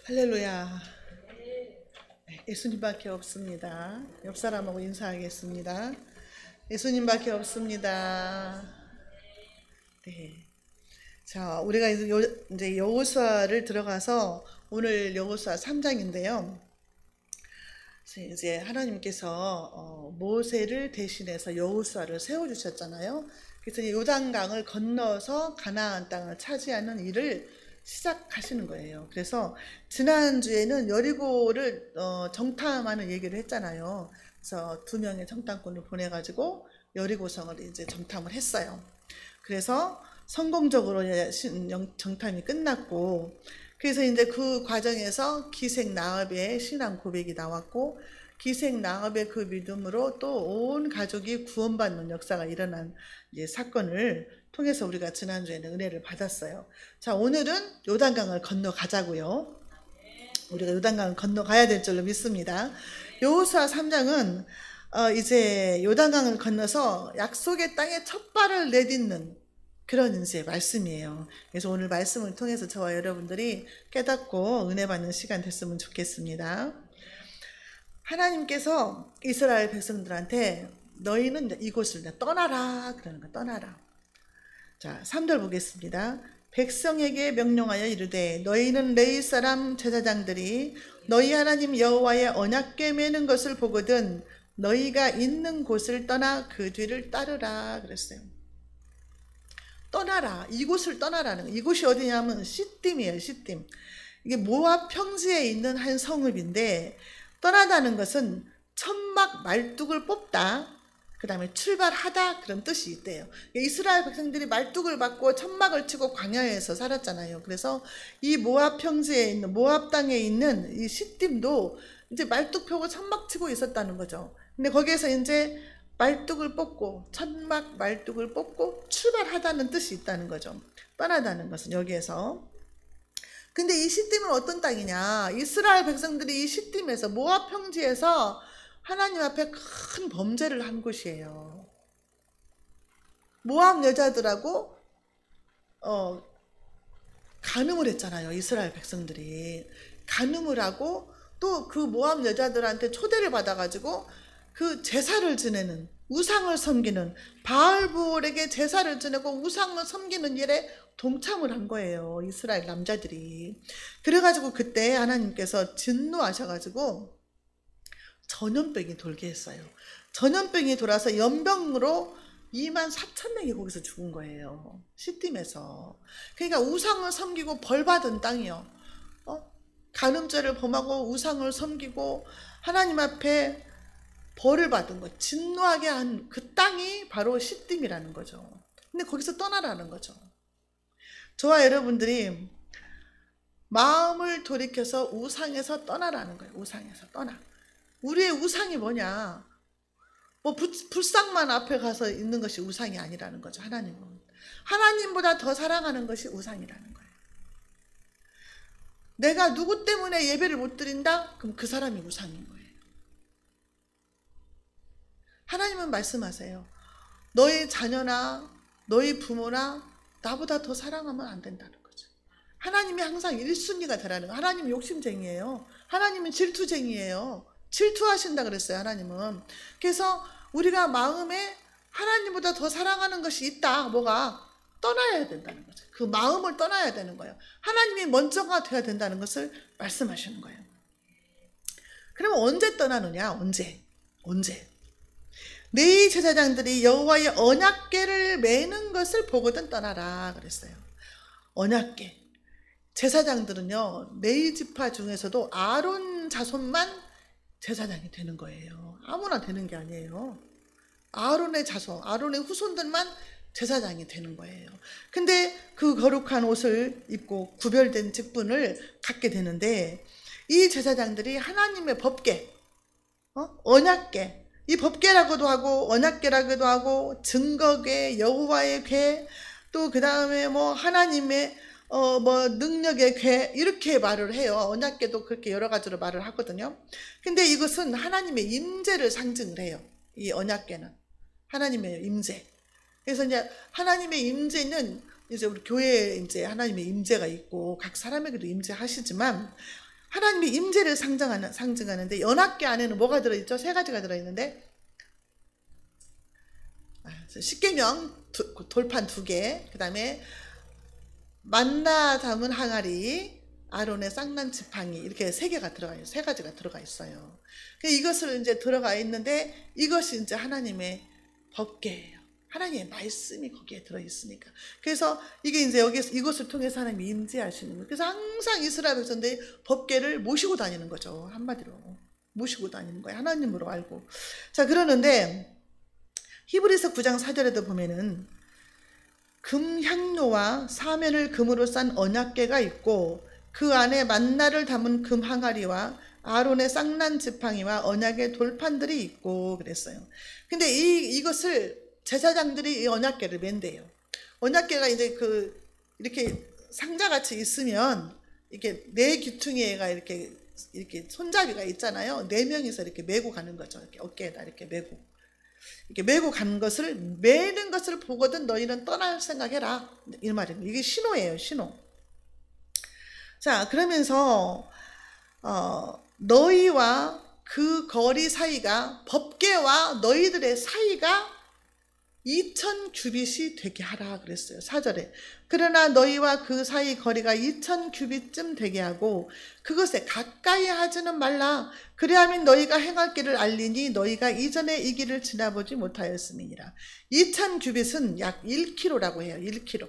할렐루야. 예수님밖에 없습니다. 옆 사람하고 인사하겠습니다. 예수님밖에 없습니다. 네. 자, 우리가 이제 여호수아를 들어가서 오늘 여호수아 3장인데요. 이제 하나님께서 모세를 대신해서 여호수아를 세워주셨잖아요. 그래서 요단강을 건너서 가나안 땅을 차지하는 일을 시작하시는 거예요. 그래서 지난주에는 여리고를 정탐하는 얘기를 했잖아요. 그래서 2명의 정탐꾼을 보내가지고 여리고성을 이제 정탐을 했어요. 그래서 성공적으로 정탐이 끝났고, 그래서 이제 그 과정에서 기생 나합의 신앙 고백이 나왔고, 기생 나합의 그 믿음으로 또 온 가족이 구원받는 역사가 일어난 이제 사건을 통해서 우리가 지난주에는 은혜를 받았어요. 자, 오늘은 요단강을 건너가자고요. 우리가 요단강을 건너가야 될 줄로 믿습니다. 여호수아 3장은 이제 요단강을 건너서 약속의 땅에 첫 발을 내딛는 그런 이제 말씀이에요. 그래서 오늘 말씀을 통해서 저와 여러분들이 깨닫고 은혜 받는 시간 됐으면 좋겠습니다. 하나님께서 이스라엘 백성들한테 너희는 이곳을 떠나라 그러는 거야. 떠나라. 자, 3절 보겠습니다. 백성에게 명령하여 이르되 너희는 레위 사람 제사장들이 너희 하나님 여호와의 언약궤 매는 것을 보거든 너희가 있는 곳을 떠나 그 뒤를 따르라 그랬어요. 떠나라. 이곳을 떠나라는 거. 이곳이 어디냐면 시딤이에요. 시딤. 이게 모압 평지에 있는 한 성읍인데 떠나다는 것은 천막 말뚝을 뽑다, 그 다음에 출발하다 그런 뜻이 있대요. 이스라엘 백성들이 말뚝을 받고 천막을 치고 광야에서 살았잖아요. 그래서 이 모압 평지에 있는 모압 땅에 있는 이 시딤도 이제 말뚝 펴고 천막 치고 있었다는 거죠. 근데 거기에서 이제 말뚝을 뽑고 천막 말뚝을 뽑고 출발하다는 뜻이 있다는 거죠. 떠나다는 것은 여기에서. 근데 이 시딤은 어떤 땅이냐? 이스라엘 백성들이 이 시딤에서 모압 평지에서 하나님 앞에 큰 범죄를 한 곳이에요. 모압 여자들하고 간음을 했잖아요. 이스라엘 백성들이 간음을 하고 또 그 모압 여자들한테 초대를 받아가지고 그 제사를 지내는, 우상을 섬기는, 바알부올에게 제사를 지내고 우상을 섬기는 일에 동참을 한 거예요. 이스라엘 남자들이. 그래가지고 그때 하나님께서 진노하셔가지고 전염병이 돌게 했어요. 전염병이 돌아서 연병으로 24,000명이 거기서 죽은 거예요. 시딤에서. 그러니까 우상을 섬기고 벌받은 땅이요. 간음죄를 범하고 우상을 섬기고 하나님 앞에 벌을 받은 것, 진노하게 한 그 땅이 바로 시딤이라는 거죠. 근데 거기서 떠나라는 거죠. 저와 여러분들이 마음을 돌이켜서 우상에서 떠나라는 거예요. 우상에서 떠나. 우리의 우상이 뭐냐? 뭐 불상만 앞에 가서 있는 것이 우상이 아니라는 거죠. 하나님은. 하나님보다 더 사랑하는 것이 우상이라는 거예요. 내가 누구 때문에 예배를 못 드린다? 그럼 그 사람이 우상인 거예요. 하나님은 말씀하세요. 너희 자녀나 너희 부모나 나보다 더 사랑하면 안 된다는 거죠. 하나님이 항상 1순위가 되라는 거예요. 하나님은 욕심쟁이에요. 하나님은 질투쟁이에요. 질투하신다 그랬어요. 하나님은. 그래서 우리가 마음에 하나님보다 더 사랑하는 것이 있다. 뭐가? 떠나야 된다는 거죠. 그 마음을 떠나야 되는 거예요. 하나님이 먼저가 돼야 된다는 것을 말씀하시는 거예요. 그러면 언제 떠나느냐? 언제? 레위 제사장들이 여호와의 언약궤를 매는 것을 보거든 떠나라 그랬어요. 언약궤. 제사장들은요, 레위 지파 중에서도 아론 자손만 제사장이 되는 거예요. 아무나 되는 게 아니에요. 아론의 자손, 아론의 후손들만 제사장이 되는 거예요. 근데 그 거룩한 옷을 입고 구별된 직분을 갖게 되는데 이 제사장들이 하나님의 법궤, 언약궤, 이 법궤라고도 하고 언약궤라고도 하고 증거궤, 여호와의 궤, 또 그 다음에 뭐 하나님의 뭐 능력의 궤 이렇게 말을 해요. 언약궤도 그렇게 여러 가지로 말을 하거든요. 근데 이것은 하나님의 임재를 상징을 해요. 이 언약궤는 하나님의 임재. 그래서 이제 하나님의 임재는 이제 우리 교회에 이제 하나님의 임재가 있고 각 사람에게도 임재하시지만 하나님의 임재를 상징하는데 언약궤 안에는 뭐가 들어있죠? 세 가지가 들어있는데 십계명 돌판 2개, 그 다음에 만나 담은 항아리, 아론의 쌍난 지팡이, 이렇게 3개가 들어가 있어요. 3가지가 들어가 있어요. 이것을 이제 들어가 있는데 이것이 이제 하나님의 법궤예요. 하나님의 말씀이 거기에 들어 있으니까. 그래서 이게 이제 여기서 이것을 통해서 하나님이 임재하시는 거예요. 그래서 항상 이스라엘 백성들이 법궤를 모시고 다니는 거죠. 한마디로 모시고 다니는 거예요. 하나님으로 알고. 자, 그러는데 히브리서 9장 4절에도 보면은 금향로와 사면을 금으로 싼 언약궤가 있고 그 안에 만나를 담은 금 항아리와 아론의 쌍난 지팡이와 언약의 돌판들이 있고 그랬어요. 근데 이것을 제사장들이 이 언약궤를 맨대요. 언약궤가 이제 이렇게 상자같이 있으면 이렇게 4귀퉁이가 이렇게 손잡이가 있잖아요. 4명이서 이렇게 메고 가는 거죠. 이렇게 어깨에다 이렇게 메고 가는 것을, 매는 것을 보거든 너희는 떠날 생각해라, 이 말이에요. 이게 신호예요, 신호. 자, 그러면서 너희와 그 거리 사이가, 법궤와 너희들의 사이가 2000규빗이 되게 하라 그랬어요. 4절에 그러나 너희와 그 사이 거리가 2000규빗쯤 되게 하고 그것에 가까이 하지는 말라. 그리하면 너희가 행할 길을 알리니 너희가 이전에 이 길을 지나보지 못하였음이니라. 2000규빗은 약 1km라고 해요. 1km.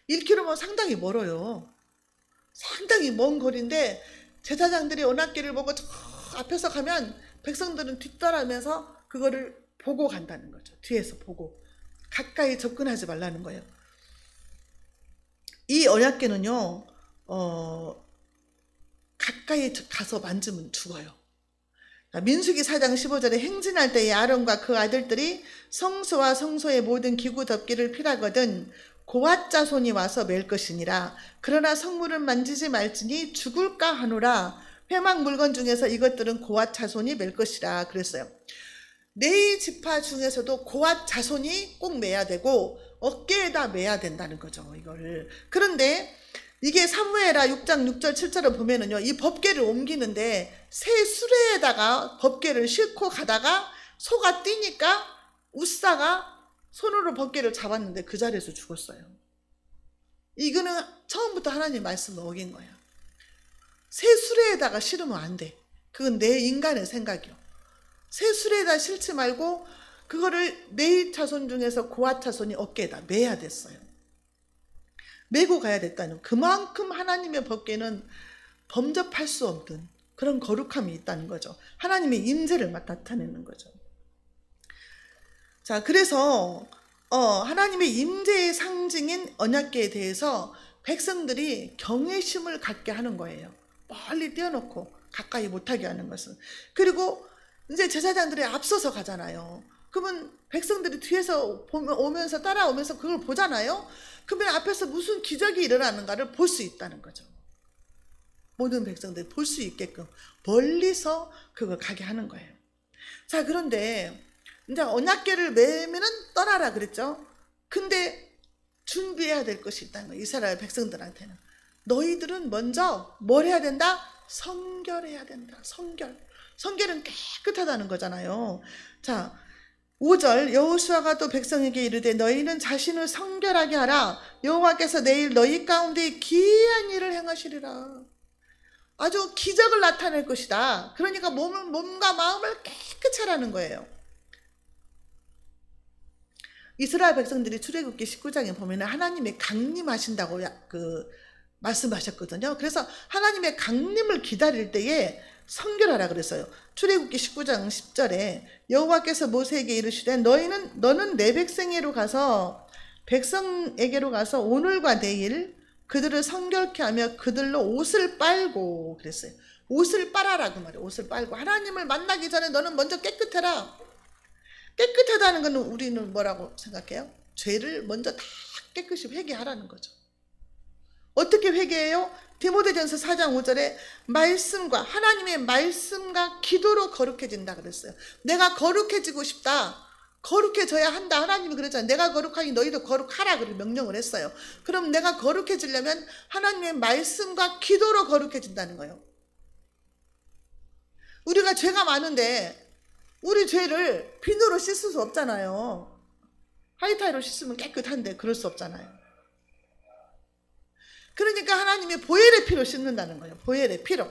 1km면 상당히 멀어요. 상당히 먼 거리인데 제사장들이 언약궤를 보고 저 앞에서 가면 백성들은 뒤따라면서 그거를 보고 간다는 거죠. 뒤에서 보고 가까이 접근하지 말라는 거예요. 이 언약궤는요, 가까이 가서 만지면 죽어요. 민수기 4장 15절에 행진할 때에 아론과 그 아들들이 성소와 성소의 모든 기구 덮기를 필하거든 고앗 자손이 와서 맬 것이니라. 그러나 성물은 만지지 말지니 죽을까 하노라. 회막 물건 중에서 이것들은 고앗 자손이 맬 것이라 그랬어요. 레위 지파 중에서도 고앗 자손이 꼭 매야 되고 어깨에다 매야 된다는 거죠, 이거를. 그런데 이게 사무엘하 6장 6절 7절을 보면은요, 이 법궤를 옮기는데 새 수레에다가 법궤를 싣고 가다가 소가 뛰니까 웃사가 손으로 법궤를 잡았는데 그 자리에서 죽었어요. 이거는 처음부터 하나님 말씀을 어긴 거예요. 새 수레에다가 실으면 안 돼. 그건 내 인간의 생각이요. 새 수레에다 실지 말고 그거를 레위 자손 중에서 고앗 자손이 어깨에다 매야 됐어요. 메고 가야 됐다는, 그만큼 하나님의 법궤는 범접할 수 없는 그런 거룩함이 있다는 거죠. 하나님의 임재를 나타내는 거죠. 자, 그래서 하나님의 임재의 상징인 언약궤에 대해서 백성들이 경외심을 갖게 하는 거예요. 멀리 띄워놓고 가까이 못하게 하는 것은. 그리고 이제 제사장들이 앞서서 가잖아요. 그러면 백성들이 뒤에서 오면서 따라오면서 그걸 보잖아요. 그러면 앞에서 무슨 기적이 일어나는가를 볼 수 있다는 거죠. 모든 백성들이 볼 수 있게끔 멀리서 그걸 가게 하는 거예요. 자, 그런데 이제 언약궤를 매면은 떠나라 그랬죠. 근데 준비해야 될 것이 있다는 거예요. 이스라엘 백성들한테는. 너희들은 먼저 뭘 해야 된다? 성결해야 된다. 성결은 깨끗하다는 거잖아요. 자, 5절 여호수아가 또 백성에게 이르되 너희는 자신을 성결하게 하라. 여호와께서 내일 너희 가운데 기이한 일을 행하시리라. 아주 기적을 나타낼 것이다. 그러니까 몸과 마음을 깨끗이 하라는 거예요. 이스라엘 백성들이 출애굽기 19장에 보면 하나님의 강림하신다고 말씀하셨거든요. 그래서 하나님의 강림을 기다릴 때에 성결하라 그랬어요. 출애굽기 19장 10절에 여호와께서 모세에게 이르시되 너는 내 백성에게로 가서 오늘과 내일 그들을 성결케 하며 그들로 옷을 빨고 그랬어요. 옷을 빨아라고 말이에요. 옷을 빨고 하나님을 만나기 전에 너는 먼저 깨끗해라. 깨끗하다는 건 우리는 뭐라고 생각해요? 죄를 먼저 다 깨끗이 회개하라는 거죠. 어떻게 회개해요? 디모데전서 4장 5절에 말씀과 하나님의 말씀과 기도로 거룩해진다 그랬어요. 내가 거룩해지고 싶다. 거룩해져야 한다. 하나님이 그랬잖아요. 내가 거룩하니 너희도 거룩하라. 그렇게 명령을 했어요. 그럼 내가 거룩해지려면 하나님의 말씀과 기도로 거룩해진다는 거예요. 우리가 죄가 많은데 우리 죄를 비누로 씻을 수 없잖아요. 하이타이로 씻으면 깨끗한데 그럴 수 없잖아요. 그러니까 하나님의 보혈의 피로 씻는다는 거예요. 보혈의 피로.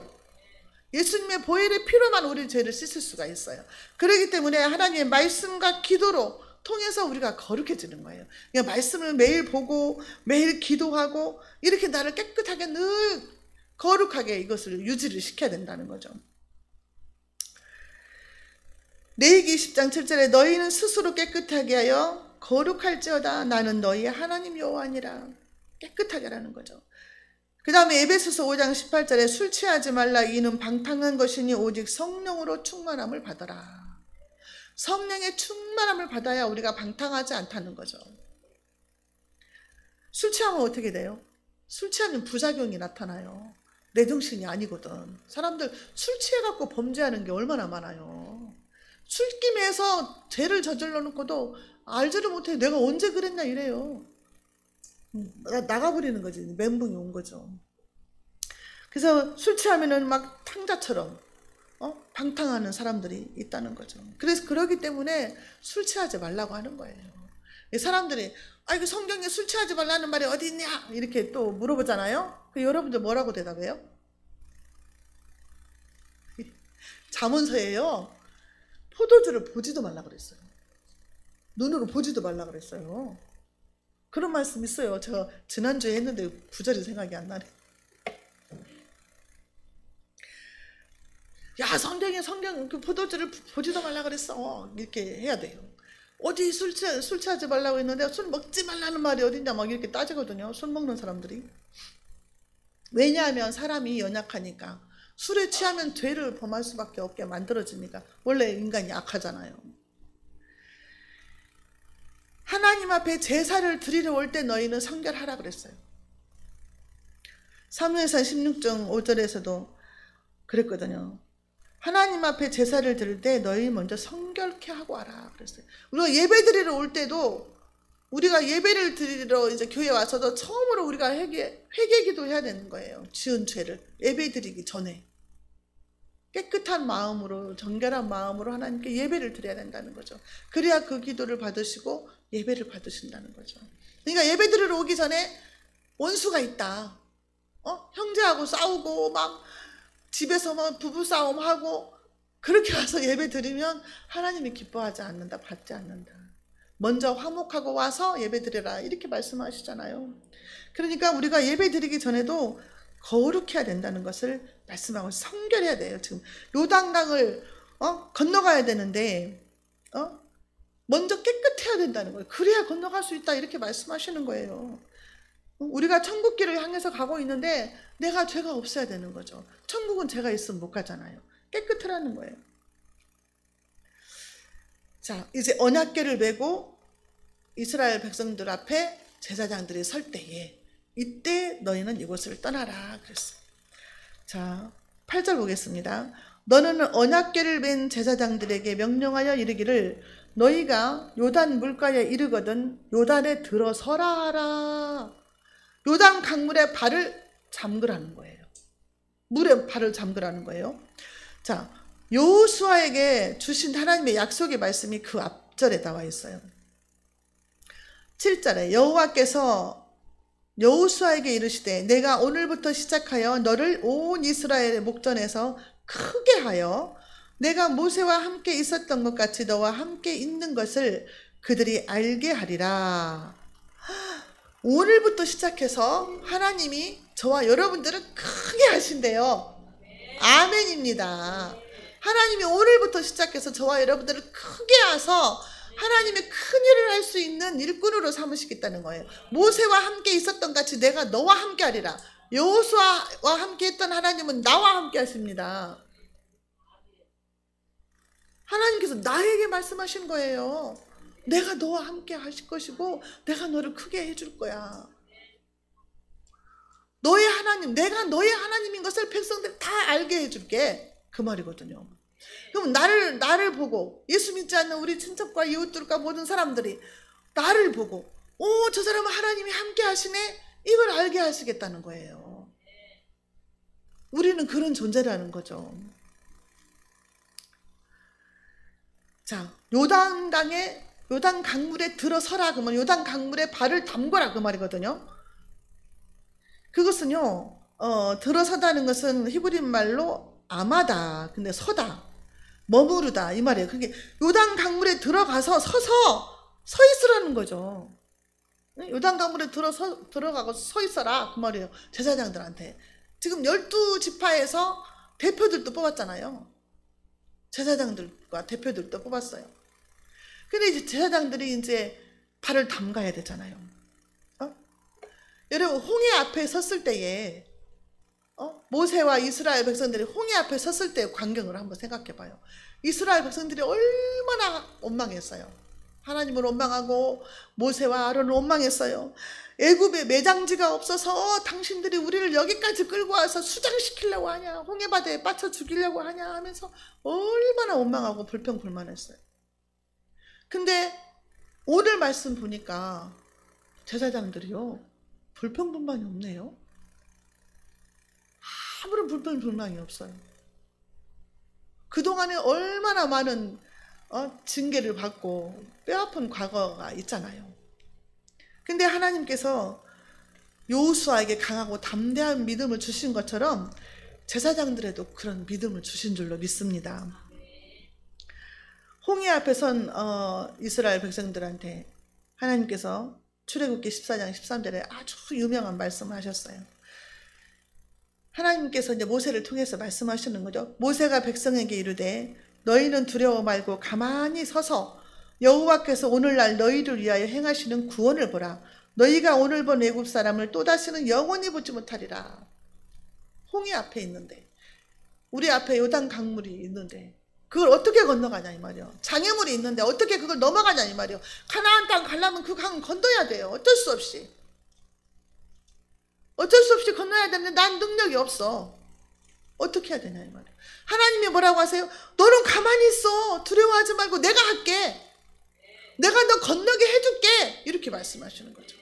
예수님의 보혈의 피로만 우리 죄를 씻을 수가 있어요. 그렇기 때문에 하나님의 말씀과 기도로 통해서 우리가 거룩해지는 거예요. 그러니까 말씀을 매일 보고 매일 기도하고 이렇게 나를 깨끗하게 늘 거룩하게 이것을 유지를 시켜야 된다는 거죠. 레위기 10장 7절에 너희는 스스로 깨끗하게 하여 거룩할지어다. 나는 너희의 하나님 여호와니라. 깨끗하게 하라는 거죠. 그 다음에 에베소서 5장 18절에 술 취하지 말라. 이는 방탕한 것이니 오직 성령으로 충만함을 받아라. 성령의 충만함을 받아야 우리가 방탕하지 않다는 거죠. 술 취하면 어떻게 돼요? 술 취하면 부작용이 나타나요. 내 정신이 아니거든. 사람들 술 취해갖고 범죄하는 게 얼마나 많아요. 술김에서 죄를 저질러 놓고도 알지를 못해. 내가 언제 그랬나 이래요. 나가버리는 거지. 멘붕이 온 거죠. 그래서 술 취하면은 막 탕자처럼 방탕하는 사람들이 있다는 거죠. 그래서 그러기 때문에 술 취하지 말라고 하는 거예요. 사람들이 아이고 성경에 술 취하지 말라는 말이 어디 있냐 이렇게 또 물어보잖아요. 여러분들 뭐라고 대답해요? 잠언서에요. 포도주를 보지도 말라 그랬어요. 눈으로 보지도 말라 그랬어요. 그런 말씀 있어요. 제가 지난주에 했는데 구절이 생각이 안 나네. 야, 성경 그 포도주를 보지도 말라 그랬어. 이렇게 해야 돼요. 어디 술 취하지 말라고 했는데 술 먹지 말라는 말이 어딨냐 막 이렇게 따지거든요. 술 먹는 사람들이. 왜냐하면 사람이 연약하니까. 술에 취하면 죄를 범할 수밖에 없게 만들어지니까. 원래 인간이 악하잖아요. 하나님 앞에 제사를 드리러 올 때 너희는 성결하라 그랬어요. 사무엘상 16장 5절에서도 그랬거든요. 하나님 앞에 제사를 드릴 때 너희 먼저 성결케 하고 와라 그랬어요. 우리가 예배 드리러 올 때도 우리가 예배를 드리러 이제 교회 와서도 처음으로 우리가 회개기도 해야 되는 거예요. 지은 죄를 예배 드리기 전에 깨끗한 마음으로 정결한 마음으로 하나님께 예배를 드려야 된다는 거죠. 그래야 그 기도를 받으시고 예배를 받으신다는 거죠. 그러니까 예배 드리러 오기 전에 원수가 있다. 형제하고 싸우고 막 집에서 막 부부싸움하고 그렇게 와서 예배 드리면 하나님이 기뻐하지 않는다. 받지 않는다. 먼저 화목하고 와서 예배 드리라 이렇게 말씀하시잖아요. 그러니까 우리가 예배 드리기 전에도 거룩해야 된다는 것을 말씀하고 성결해야 돼요. 지금 요단강을 건너가야 되는데 먼저 깨끗해야 된다는 거예요. 그래야 건너갈 수 있다 이렇게 말씀하시는 거예요. 우리가 천국길을 향해서 가고 있는데 내가 죄가 없어야 되는 거죠. 천국은 죄가 있으면 못 가잖아요. 깨끗하라는 거예요. 자, 이제 언약궤를 메고 이스라엘 백성들 앞에 제사장들이 설 때에 이때 너희는 이곳을 떠나라 그랬어요. 자, 8절 보겠습니다. 너는 언약궤를 맨 제사장들에게 명령하여 이르기를 너희가 요단 물가에 이르거든 요단에 들어서라 하라. 요단 강물에 발을 잠그라는 거예요. 물에 발을 잠그라는 거예요. 자, 여호수아에게 주신 하나님의 약속의 말씀이 그 앞절에 나와 있어요. 7절에 여호와께서 여호수아에게 이르시되 내가 오늘부터 시작하여 너를 온 이스라엘의 목전에서 크게 하여 내가 모세와 함께 있었던 것 같이 너와 함께 있는 것을 그들이 알게 하리라. 오늘부터 시작해서 하나님이 저와 여러분들을 크게 하신대요. 아멘입니다. 하나님이 오늘부터 시작해서 저와 여러분들을 크게 하셔서 하나님의 큰 일을 할 수 있는 일꾼으로 삼으시겠다는 거예요. 모세와 함께 있었던 같이 내가 너와 함께 하리라. 여호수아와 함께 했던 하나님은 나와 함께 하십니다. 하나님께서 나에게 말씀하신 거예요. 내가 너와 함께 하실 것이고 내가 너를 크게 해줄 거야. 너의 하나님, 내가 너의 하나님인 것을 백성들 다 알게 해줄게. 그 말이거든요. 그럼 나를 보고 예수 믿지 않는 우리 친척과 이웃들과 모든 사람들이 나를 보고 저 사람은 하나님이 함께 하시네, 이걸 알게 하시겠다는 거예요. 우리는 그런 존재라는 거죠. 자, 요단 강물에 들어서라 그러면 요단 강물에 발을 담궈라 그 말이거든요. 그것은요, 들어서다는 것은 히브리 말로 아마다, 근데 서다, 머무르다 이 말이에요. 그게 요단 강물에 들어가서 서 있으라는 거죠. 요단 강물에 들어가고 서 있어라 그 말이에요. 제사장들한테. 지금 12지파에서 대표들도 뽑았잖아요. 제사장들과 대표들도 뽑았어요. 근데 이제 제사장들이 이제 발을 담가야 되잖아요. 여러분, 홍해 앞에 섰을 때에 모세와 이스라엘 백성들이 홍해 앞에 섰을 때의 광경을 한번 생각해 봐요. 이스라엘 백성들이 얼마나 원망했어요. 하나님을 원망하고 모세와 아론을 원망했어요. 애굽에 매장지가 없어서 당신들이 우리를 여기까지 끌고 와서 수장시키려고 하냐, 홍해바다에 빠져 죽이려고 하냐 하면서 얼마나 원망하고 불평불만했어요. 근데 오늘 말씀 보니까 제사장들이요, 불평불만이 없네요. 아무런 불평불만이 없어요. 그동안에 얼마나 많은 징계를 받고 뼈아픈 과거가 있잖아요. 근데 하나님께서 여호수아에게 강하고 담대한 믿음을 주신 것처럼 제사장들에도 그런 믿음을 주신 줄로 믿습니다. 홍해 앞에 선 이스라엘 백성들한테 하나님께서 출애굽기 14장 13절에 아주 유명한 말씀을 하셨어요. 하나님께서 이제 모세를 통해서 말씀하시는 거죠. 모세가 백성에게 이르되 너희는 두려워 말고 가만히 서서 여호와께서 오늘날 너희를 위하여 행하시는 구원을 보라. 너희가 오늘 본 애굽 사람을 또다시는 영원히 보지 못하리라. 홍해 앞에 있는데, 우리 앞에 요단 강물이 있는데 그걸 어떻게 건너가냐 이 말이요. 장애물이 있는데 어떻게 그걸 넘어가냐 이 말이요. 가나안 땅 가려면 그 강 건너야 돼요. 어쩔 수 없이 건너야 되는데 난 능력이 없어. 어떻게 해야 되냐 이 말이에요. 하나님이 뭐라고 하세요? 너는 가만히 있어. 두려워하지 말고 내가 할게. 내가 너 건너게 해줄게. 이렇게 말씀하시는 거죠.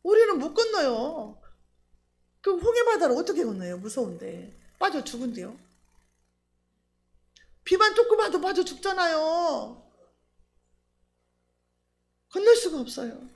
우리는 못 건너요. 그 홍해바다를 어떻게 건너요? 무서운데. 빠져 죽은데요. 비만 조금 와도 빠져 죽잖아요. 건널 수가 없어요.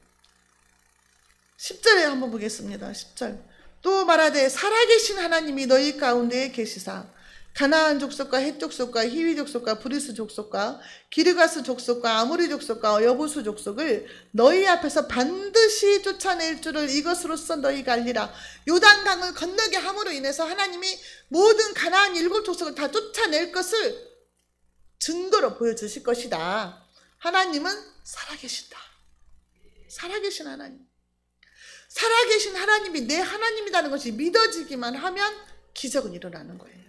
10절에 한번 보겠습니다. 10절. 또 말하되 살아계신 하나님이 너희 가운데에 계시사 가나안 족속과 헷 족속과 히위 족속과 브리스 족속과 기르가스 족속과 아모리 족속과 여부수 족속을 너희 앞에서 반드시 쫓아낼 줄을 이것으로써 너희가 알리라. 요단강을 건너게 함으로 인해서 하나님이 모든 가나안 7족속을 다 쫓아낼 것을 증거로 보여주실 것이다. 하나님은 살아계신다. 살아계신 하나님. 살아계신 하나님이 내 하나님이라는 것이 믿어지기만 하면 기적은 일어나는 거예요.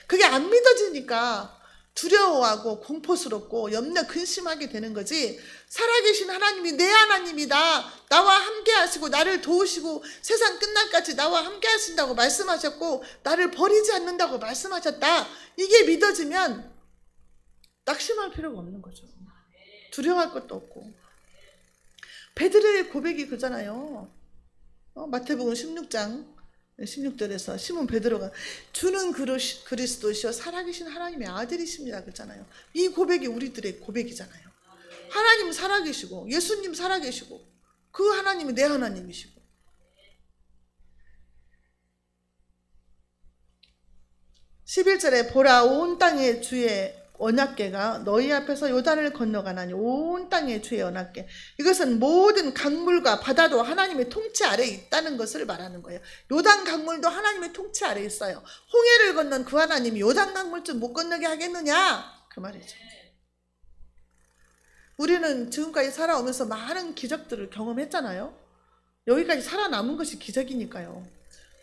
그게 안 믿어지니까 두려워하고 공포스럽고 염려 근심하게 되는 거지, 살아계신 하나님이 내 하나님이다, 나와 함께 하시고 나를 도우시고 세상 끝날까지 나와 함께 하신다고 말씀하셨고 나를 버리지 않는다고 말씀하셨다, 이게 믿어지면 낙심할 필요가 없는 거죠. 두려워할 것도 없고. 베드로의 고백이 그잖아요. 마태복음 16장 16절에서 시몬 베드로가 주는 그리스도시여 살아계신 하나님의 아들이십니다 그랬잖아요. 이 고백이 우리들의 고백이잖아요. 하나님 살아계시고 예수님 살아계시고 그 하나님이 내 하나님이시고. 11절에 보라 온 땅의 주의 언약궤가 너희 앞에서 요단을 건너가나니, 온 땅의 주의 언약궤, 이것은 모든 강물과 바다도 하나님의 통치 아래에 있다는 것을 말하는 거예요. 요단 강물도 하나님의 통치 아래에 있어요. 홍해를 건넌 그 하나님이 요단 강물쯤 못 건너게 하겠느냐 그 말이죠. 우리는 지금까지 살아오면서 많은 기적들을 경험했잖아요. 여기까지 살아남은 것이 기적이니까요.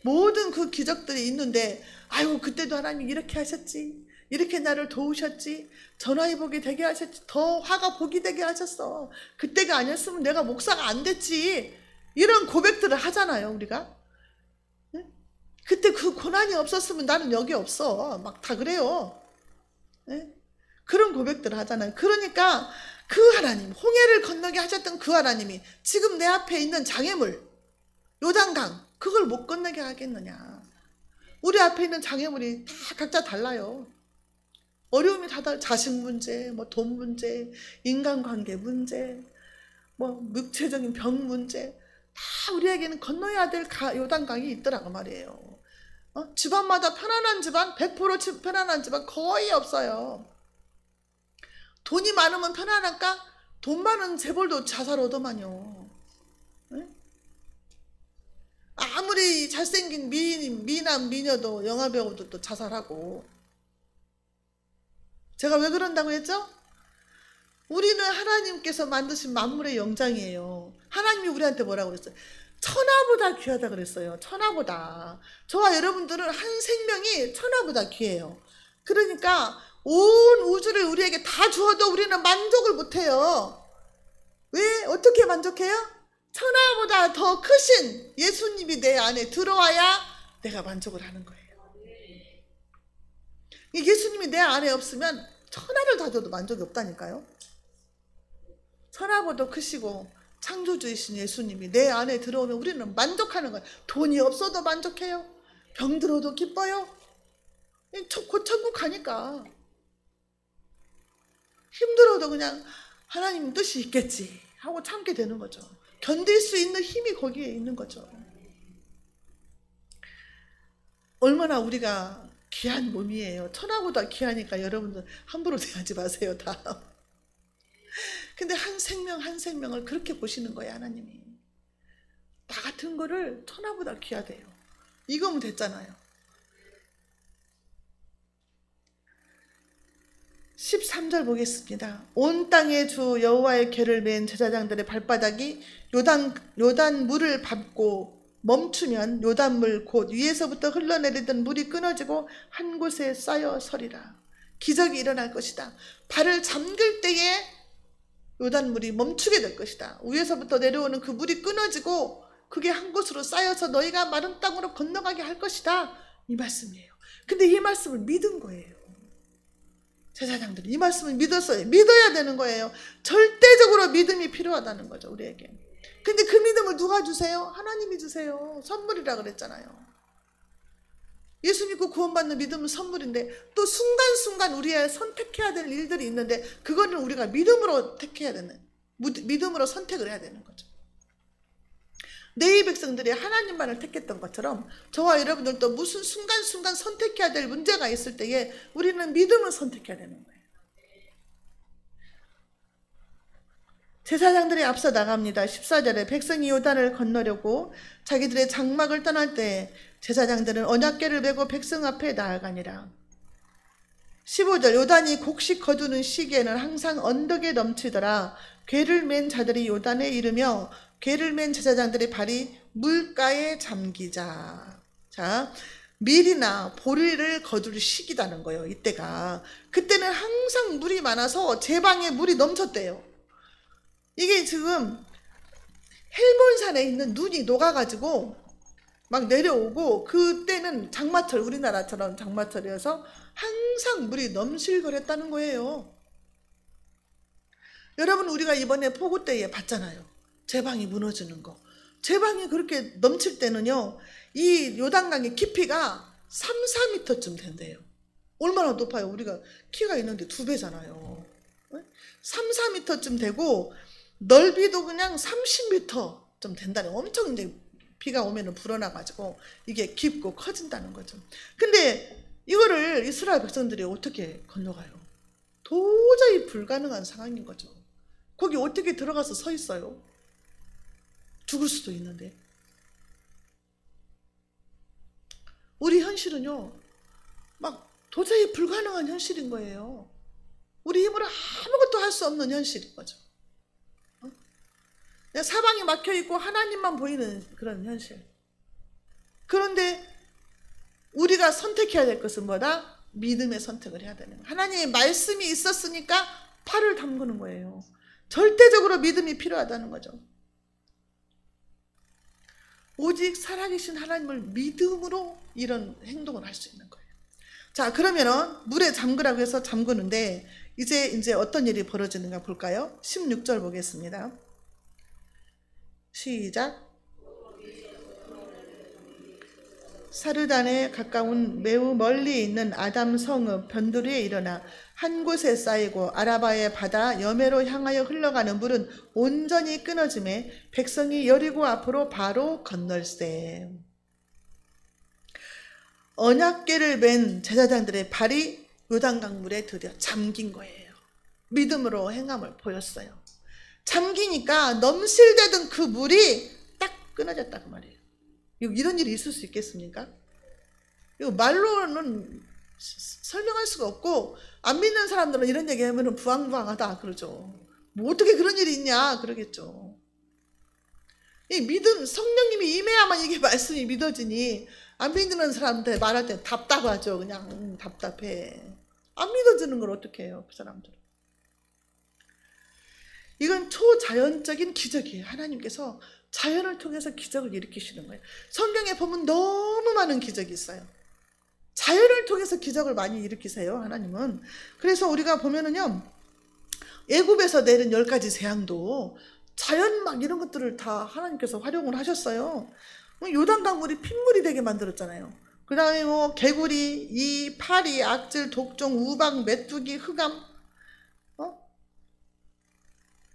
모든 그 기적들이 있는데 아이고 그때도 하나님 이렇게 하셨지, 이렇게 나를 도우셨지, 전화위복이 되게 하셨지, 더 화가 복이 되게 하셨어, 그때가 아니었으면 내가 목사가 안 됐지, 이런 고백들을 하잖아요 우리가. 그때 그 고난이 없었으면 나는 여기 없어 막 다 그래요. 예? 그런 고백들을 하잖아요. 그러니까 그 하나님, 홍해를 건너게 하셨던 그 하나님이 지금 내 앞에 있는 장애물, 요단강, 그걸 못 건너게 하겠느냐. 우리 앞에 있는 장애물이 다 각자 달라요. 어려움이 다 달라요. 자식 문제, 뭐 돈 문제, 인간관계 문제, 뭐 육체적인 병 문제, 다 우리에게는 건너야 될 요단강이 있더라고 말이에요. 집안마다 편안한 집안, 100% 편안한 집안 거의 없어요. 돈이 많으면 편안할까? 돈 많은 재벌도 자살 오더만요. 네? 아무리 잘생긴 미남 미녀도 영화배우도 또 자살하고. 제가 왜 그런다고 했죠? 우리는 하나님께서 만드신 만물의 영장이에요. 하나님이 우리한테 뭐라고 그랬어요? 천하보다 귀하다 그랬어요. 천하보다. 저와 여러분들은 한 생명이 천하보다 귀해요. 그러니까 온 우주를 우리에게 다 주어도 우리는 만족을 못해요. 왜? 어떻게 만족해요? 천하보다 더 크신 예수님이 내 안에 들어와야 내가 만족을 하는 거예요. 예수님이 내 안에 없으면 천하를 다 줘도 만족이 없다니까요. 천하보다 크시고 창조주이신 예수님이 내 안에 들어오면 우리는 만족하는 거예요. 돈이 없어도 만족해요. 병들어도 기뻐요. 곧 천국 가니까. 힘들어도 그냥 하나님 뜻이 있겠지 하고 참게 되는 거죠. 견딜 수 있는 힘이 거기에 있는 거죠. 얼마나 우리가 귀한 몸이에요. 천하보다 귀하니까 여러분들 함부로 대하지 마세요. 다. 근데 한 생명 한 생명을 그렇게 보시는 거예요. 하나님이. 나 같은 거를 천하보다 귀하대요. 이거면 됐잖아요. 13절 보겠습니다. 온 땅의 주 여호와의 궤를 맨 제사장들의 발바닥이 요단 물을 밟고 멈추면 요단물 곧 위에서부터 흘러내리던 물이 끊어지고 한 곳에 쌓여 서리라. 기적이 일어날 것이다. 발을 잠글 때에 요단물이 멈추게 될 것이다. 위에서부터 내려오는 그 물이 끊어지고 그게 한 곳으로 쌓여서 너희가 마른 땅으로 건너가게 할 것이다. 이 말씀이에요. 근데 이 말씀을 믿은 거예요. 제사장들이 이 말씀을 믿었어요. 믿어야 되는 거예요. 절대적으로 믿음이 필요하다는 거죠. 우리에게. 근데 그 믿음을 누가 주세요? 하나님이 주세요. 선물이라 그랬잖아요. 예수 믿고 구원받는 믿음은 선물인데 또 순간순간 우리의 선택해야 될 일들이 있는데 그거는 우리가 믿음으로 택해야 되는, 믿음으로 선택을 해야 되는 거죠. 내 백성들이 하나님만을 택했던 것처럼 저와 여러분들도 무슨 순간순간 선택해야 될 문제가 있을 때에 우리는 믿음을 선택해야 되는 거예요. 제사장들이 앞서 나갑니다. 14절에 백성이 요단을 건너려고 자기들의 장막을 떠날 때 제사장들은 언약궤를 메고 백성 앞에 나아가니라. 15절 요단이 곡식 거두는 시기에는 항상 언덕에 넘치더라. 궤를 맨 자들이 요단에 이르며 궤를 맨 제사장들의 발이 물가에 잠기자. 자, 밀이나 보리를 거둘 시기다는 거예요. 이때가. 그때는 항상 물이 많아서 제방에 물이 넘쳤대요. 이게 지금 헬몬산에 있는 눈이 녹아가지고 막 내려오고 그때는 장마철, 우리나라처럼 장마철이어서 항상 물이 넘실거렸다는 거예요. 여러분 우리가 이번에 폭우 때에 봤잖아요. 제방이 무너지는 거. 제방이 그렇게 넘칠 때는요. 이 요단강의 깊이가 3, 4m쯤 된대요. 얼마나 높아요. 우리가 키가 있는데 2배잖아요. 3, 4m쯤 되고 넓이도 그냥 30m 좀 된다는, 엄청 이제 비가 오면은 불어나가지고 이게 깊고 커진다는 거죠. 근데 이거를 이스라엘 백성들이 어떻게 건너가요? 도저히 불가능한 상황인 거죠. 거기 어떻게 들어가서 서 있어요? 죽을 수도 있는데. 우리 현실은요, 막 도저히 불가능한 현실인 거예요. 우리 힘으로 아무것도 할 수 없는 현실인 거죠. 사방이 막혀있고 하나님만 보이는 그런 현실. 그런데 우리가 선택해야 될 것은 뭐다? 믿음의 선택을 해야 되는 거예요. 하나님의 말씀이 있었으니까 팔을 담그는 거예요. 절대적으로 믿음이 필요하다는 거죠. 오직 살아계신 하나님을 믿음으로 이런 행동을 할 수 있는 거예요. 자, 그러면은 물에 잠그라고 해서 잠그는데 이제 어떤 일이 벌어지는가 볼까요? 16절 보겠습니다. 시작. 사르단에 가까운 매우 멀리 있는 아담 성읍 변두리에 일어나 한 곳에 쌓이고 아라바의 바다 여매로 향하여 흘러가는 물은 온전히 끊어짐에 백성이 여리고 앞으로 바로 건널세. 언약궤를 맨 제사장들의 발이 요단강물에 드디어 잠긴 거예요. 믿음으로 행함을 보였어요. 잠기니까 넘실대던 그 물이 딱 끊어졌다고 말이에요. 이런 일이 있을 수 있겠습니까? 이거 말로는 설명할 수가 없고, 안 믿는 사람들은 이런 얘기하면 부황부황하다 그러죠. 뭐 어떻게 그런 일이 있냐 그러겠죠. 이 믿음, 성령님이 임해야만 이게 말씀이 믿어지니, 안 믿는 사람한테 말할 때 답답하죠. 그냥 답답해. 안 믿어지는 걸 어떻게 해요, 그 사람들은. 이건 초자연적인 기적이에요. 하나님께서 자연을 통해서 기적을 일으키시는 거예요. 성경에 보면 너무 많은 기적이 있어요. 자연을 통해서 기적을 많이 일으키세요, 하나님은. 그래서 우리가 보면은요, 애굽에서 내린 10가지 재앙도 자연 막 이런 것들을 다 하나님께서 활용을 하셨어요. 요단강물이 핏물이 되게 만들었잖아요. 그 다음에 뭐 개구리, 이, 파리, 악질, 독종, 우박, 메뚜기, 흑암,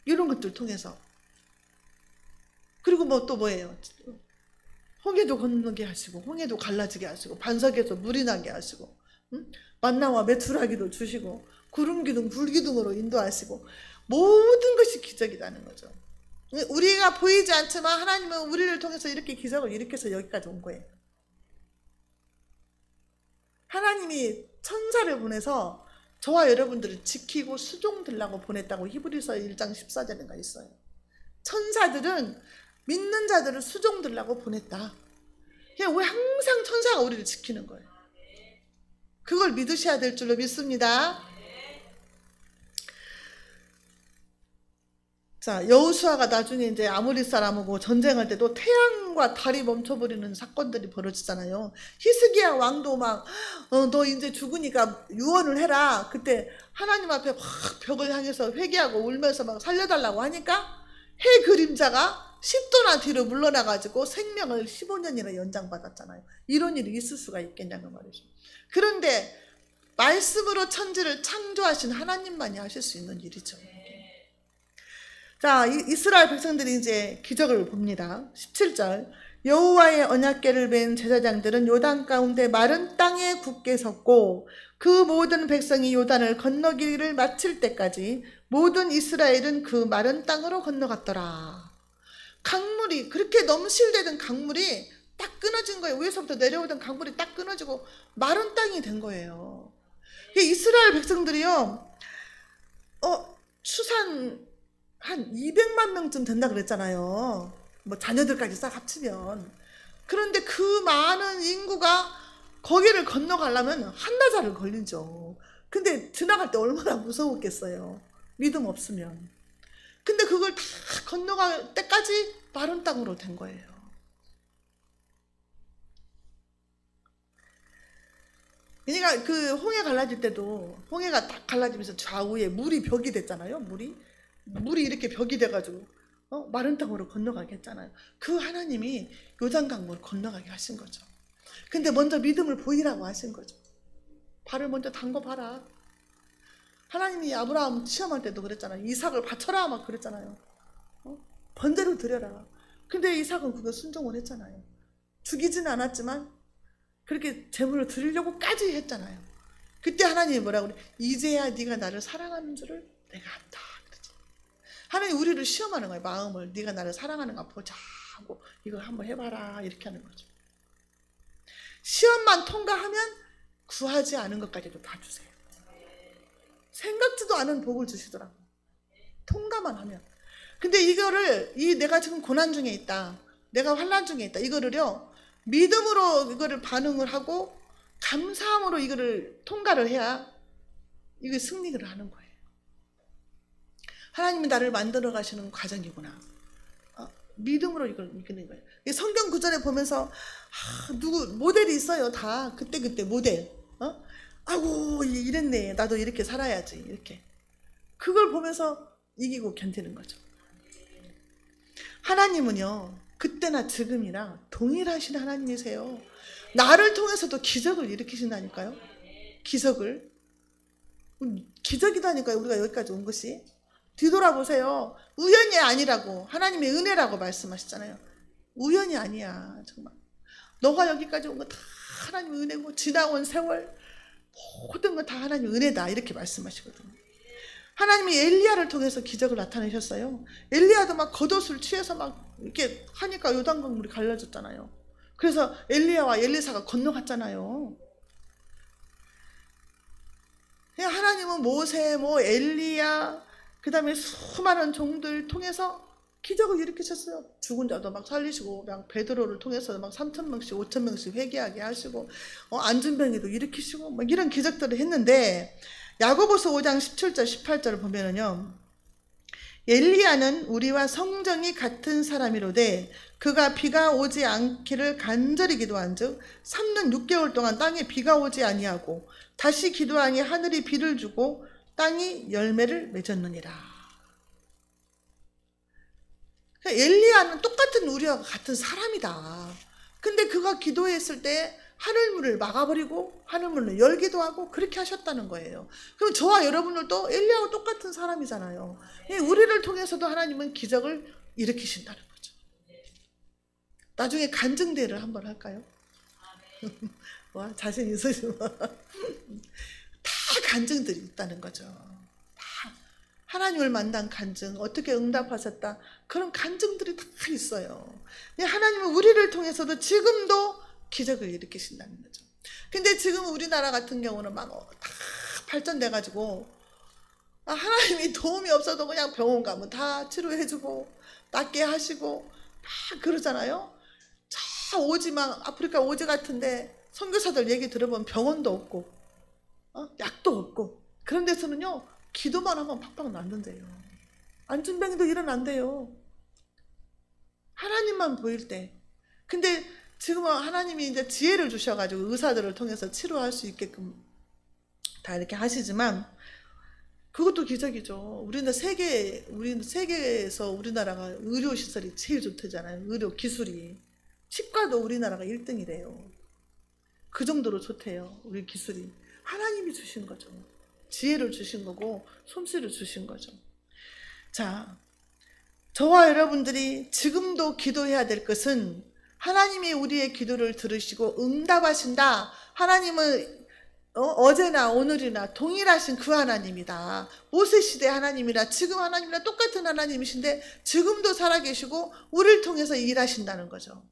이런 것들 통해서. 그리고 뭐 또 뭐예요? 홍해도 건너게 하시고, 홍해도 갈라지게 하시고, 반석에서 물이 나게 하시고, 만나와 메투라기도 주시고, 구름기둥, 불기둥으로 인도하시고, 모든 것이 기적이라는 거죠. 우리가 보이지 않지만 하나님은 우리를 통해서 이렇게 기적을 일으켜서 여기까지 온 거예요. 하나님이 천사를 보내서 저와 여러분들을 지키고 수종들라고 보냈다고 히브리서 1장 14절인가 있어요. 천사들은 믿는 자들을 수종들라고 보냈다. 왜 항상 천사가 우리를 지키는 거예요. 그걸 믿으셔야 될 줄로 믿습니다. 자, 여호수아가 나중에 이제 아모리 사람하고 전쟁할 때도 태양과 달이 멈춰버리는 사건들이 벌어지잖아요. 히스기야 왕도 막 너 이제 죽으니까 유언을 해라. 그때 하나님 앞에 확 벽을 향해서 회개하고 울면서 막 살려달라고 하니까 해 그림자가 10도나 뒤로 물러나가지고 생명을 15년이나 연장받았잖아요. 이런 일이 있을 수가 있겠냐는 말이죠. 그런데 말씀으로 천지를 창조하신 하나님만이 하실 수 있는 일이죠. 자, 이스라엘 백성들이 이제 기적을 봅니다. 17절. 여호와의 언약궤를 맨 제사장들은 요단 가운데 마른 땅에 굳게 섰고 그 모든 백성이 요단을 건너기를 마칠 때까지 모든 이스라엘은 그 마른 땅으로 건너갔더라. 강물이 그렇게 넘실대던 강물이 딱 끊어진 거예요. 위에서부터 내려오던 강물이 딱 끊어지고 마른 땅이 된 거예요. 이스라엘 백성들이요, 추산 한 200만 명쯤 된다 그랬잖아요. 뭐 자녀들까지 싹 합치면. 그런데 그 많은 인구가 거기를 건너가려면 한나절을 걸리죠. 근데 지나갈 때 얼마나 무서웠겠어요. 믿음 없으면. 근데 그걸 다 건너갈 때까지 마른 땅으로 된 거예요. 그러니까 그 홍해 갈라질 때도 홍해가 딱 갈라지면서 좌우에 물이 벽이 됐잖아요. 물이 이렇게 벽이 돼가지고 마른 땅으로 건너가게 했잖아요. 그 하나님이 요단강물을 건너가게 하신 거죠. 근데 먼저 믿음을 보이라고 하신 거죠. 발을 먼저 담궈봐라. 하나님이 아브라함 시험할 때도 그랬잖아요. 이삭을 바쳐라 막 그랬잖아요. 번제를 드려라. 근데 이삭은 그거 순종을 했잖아요. 죽이지는 않았지만 그렇게 제물을 드리려고까지 했잖아요. 그때 하나님이 뭐라고 그래? 이제야 네가 나를 사랑하는 줄을 내가 안다. 하나님 우리를 시험하는 거예요. 마음을. 네가 나를 사랑하는가 보자 하고 이걸 한번 해봐라 이렇게 하는 거죠. 시험만 통과하면 구하지 않은 것까지도 다 주세요. 생각지도 않은 복을 주시더라고요. 통과만 하면. 근데 이거를 내가 지금 고난 중에 있다, 내가 환난 중에 있다, 이거를요 믿음으로 이거를 반응을 하고 감사함으로 이거를 통과를 해야 이게 승리를 하는 거예요. 하나님이 나를 만들어 가시는 과정이구나. 믿음으로 이걸 이기는 거예요. 성경 구절에 보면서 누구 모델이 있어요. 다 그때 모델. 아이고 이랬네, 나도 이렇게 살아야지, 이렇게. 그걸 보면서 이기고 견디는 거죠. 하나님은요 그때나 지금이나 동일하신 하나님이세요. 나를 통해서도 기적을 일으키신다니까요. 기적을. 기적이다니까요. 우리가 여기까지 온 것이. 뒤돌아보세요. 우연이 아니라고, 하나님의 은혜라고 말씀하셨잖아요. 우연이 아니야. 정말 너가 여기까지 온 거 다 하나님의 은혜고, 지나온 세월 모든 건 다 하나님의 은혜다, 이렇게 말씀하시거든요. 하나님이 엘리야를 통해서 기적을 나타내셨어요. 엘리야도 막 겉옷을 취해서 막 이렇게 하니까 요단강 물이 갈라졌잖아요. 그래서 엘리야와 엘리사가 건너갔잖아요. 하나님은 모세, 엘리야, 그 다음에 수많은 종들 통해서 기적을 일으키셨어요. 죽은 자도 막 살리시고, 막 베드로를 통해서 막 3,000명씩 5,000명씩 회개하게 하시고, 안진병이도 일으키시고, 막 이런 기적들을 했는데, 야고보서 5장 17절 18절을 보면은요, 엘리야는 우리와 성정이 같은 사람이로되 그가 비가 오지 않기를 간절히 기도한즉 3년 6개월 동안 땅에 비가 오지 아니하고 다시 기도하니 하늘이 비를 주고 땅이 열매를 맺었느니라. 그러니까 엘리야는 똑같은 우리와 같은 사람이다. 근데 그가 기도했을 때 하늘문을 막아버리고 하늘문을 열기도 하고 그렇게 하셨다는 거예요. 그럼 저와 여러분들도 엘리야와 똑같은 사람이잖아요. 우리를 통해서도 하나님은 기적을 일으키신다는 거죠. 나중에 간증대를 한번 할까요? 와, 자신 있으시면. 다 간증들이 있다는 거죠. 다 하나님을 만난 간증, 어떻게 응답하셨다, 그런 간증들이 다 있어요. 하나님은 우리를 통해서도 지금도 기적을 일으키신다는 거죠. 근데 지금 우리나라 같은 경우는 막 다 발전돼가지고 하나님이 도움이 없어도 그냥 병원 가면 다 치료해주고 낫게 하시고 다 그러잖아요. 저 오지, 막 아프리카 오지 같은데 선교사들 얘기 들어보면 병원도 없고 약도 없고, 그런 데서는요 기도만 하면 팍팍 낫는데요. 안진병도 일어난대요. 하나님만 보일 때. 근데 지금은 하나님이 이제 지혜를 주셔가지고 의사들을 통해서 치료할 수 있게끔 다 이렇게 하시지만, 그것도 기적이죠. 우리는 세계에서 우리나라가 의료시설이 제일 좋대잖아요. 의료 기술이. 치과도 우리나라가 1등이래요. 그 정도로 좋대요. 우리 기술이. 하나님이 주신 거죠. 지혜를 주신 거고 솜씨를 주신 거죠. 자, 저와 여러분들이 지금도 기도해야 될 것은, 하나님이 우리의 기도를 들으시고 응답하신다. 하나님은 어제나 오늘이나 동일하신 그 하나님이다. 모세 시대 하나님이라 지금 하나님이랑 똑같은 하나님이신데 지금도 살아계시고 우리를 통해서 일하신다는 거죠.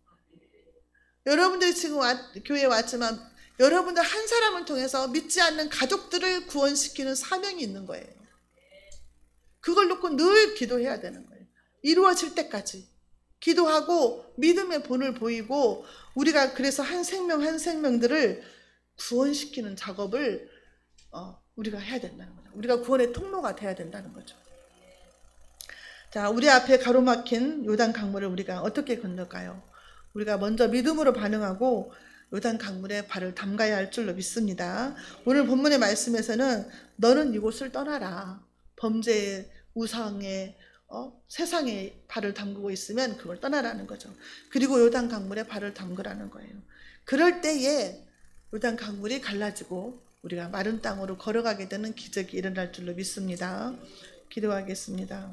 여러분들이 지금 교회에 왔지만 여러분들 한 사람을 통해서 믿지 않는 가족들을 구원시키는 사명이 있는 거예요. 그걸 놓고 늘 기도해야 되는 거예요. 이루어질 때까지 기도하고 믿음의 본을 보이고, 우리가 그래서 한 생명 한 생명들을 구원시키는 작업을 우리가 해야 된다는 거죠. 우리가 구원의 통로가 돼야 된다는 거죠. 자, 우리 앞에 가로막힌 요단 강물을 우리가 어떻게 건널까요? 우리가 먼저 믿음으로 반응하고 요단 강물에 발을 담가야 할 줄로 믿습니다. 오늘 본문의 말씀에서는 너는 이곳을 떠나라. 범죄의 우상의 세상에 발을 담그고 있으면 그걸 떠나라는 거죠. 그리고 요단 강물에 발을 담그라는 거예요. 그럴 때에 요단 강물이 갈라지고 우리가 마른 땅으로 걸어가게 되는 기적이 일어날 줄로 믿습니다. 기도하겠습니다.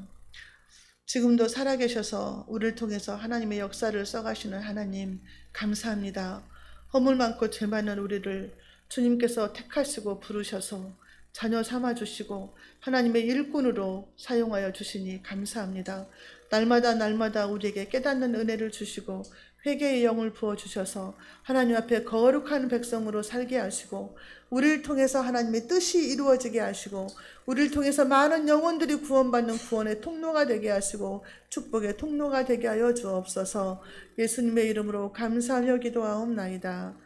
지금도 살아계셔서 우리를 통해서 하나님의 역사를 써가시는 하나님, 감사합니다. 허물 많고 죄 많은 우리를 주님께서 택하시고 부르셔서 자녀 삼아주시고 하나님의 일꾼으로 사용하여 주시니 감사합니다. 날마다 우리에게 깨닫는 은혜를 주시고 회개의 영을 부어주셔서 하나님 앞에 거룩한 백성으로 살게 하시고, 우리를 통해서 하나님의 뜻이 이루어지게 하시고, 우리를 통해서 많은 영혼들이 구원받는 구원의 통로가 되게 하시고 축복의 통로가 되게 하여 주옵소서. 예수님의 이름으로 감사하며 기도하옵나이다.